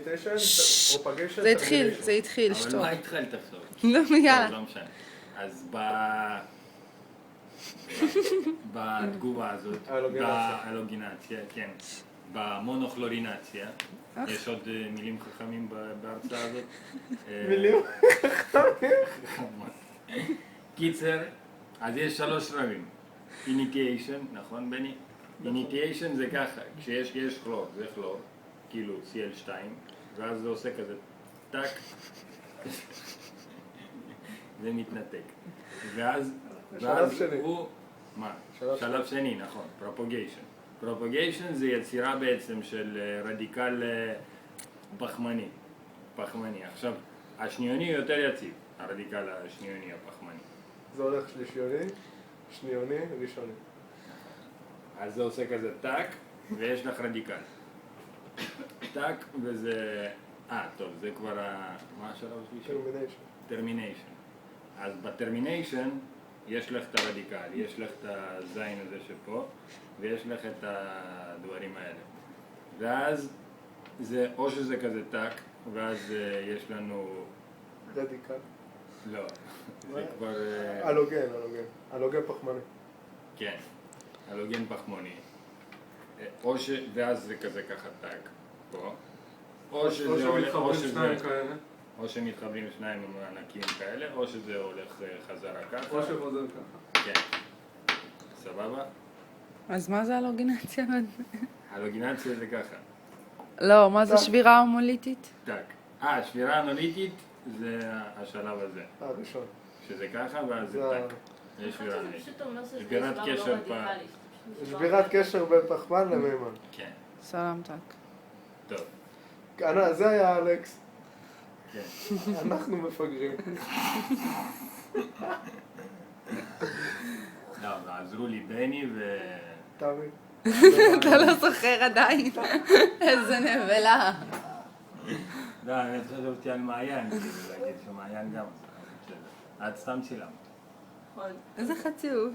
טרמיניטיישן, פרופגיישן, זה התחיל, אבל שטוב. מה התחלת עכשיו? לא, יאללה. לא משנה. אז בתגובה הזאת, באלוגינציה, כן, במונוכלורינציה, יש עוד מילים חכמים בהרצאה הזאת? מילים חכמים? קיצר, אז יש 3 שלבים. איניטיאשן, נכון בני? איניטיאשן זה ככה, כשיש כלור, זה כלור, כאילו CL2, ואז זה עושה כזה טק, זה מתנתק. ואז הוא, מה? שלב שני, נכון, פרופגיישן. פרופגיישן זה יצירה בעצם של רדיקל פחמני. עכשיו, השניוני יותר יציב, הרדיקל השניוני הפחמני. זה הולך שלישיוני, שניוני, ראשוני. אז זה עושה כזה טק, ויש לך רדיקל. טק, וזה... טוב, זה כבר מה השלב השלישי? טרמיניישן. אז בטרמיניישן יש לך את הרדיקל, יש לך את הזין הזה שפה, ויש לך את הדברים האלה. ואז זה, או שזה כזה טק, ואז יש לנו... רדיקל. לא, זה כבר... אלוגן פחמני. כן, אלוגן פחמוני. ואז זה כזה ככה טק, פה. או שמתחברים שניים עם ענקים כאלה, או שזה הולך חזרה ככה. או שחוזר ככה. כן. סבבה? אז מה זה הלוגינציה? הלוגינציה זה ככה. לא, מה זה שבירה הומוליטית? טק. שבירה הומוליטית זה השלב הזה. ראשון. שזה ככה, ואז זה טק. זה שבירה הומוליטית. שבירת קשר שבירת קשר בין פחמן למימן. כן. סלם טק. טוב. זה היה אלכס. כן. אנחנו מפגרים. לא, עזרו לי בני ו... תמי. אתה לא זוכר עדיין. איזה נבלה. לא, אני חשבתי על מעיין, כאילו להגיד שמעיין גם. את סתם צילמת. איזה חצוף.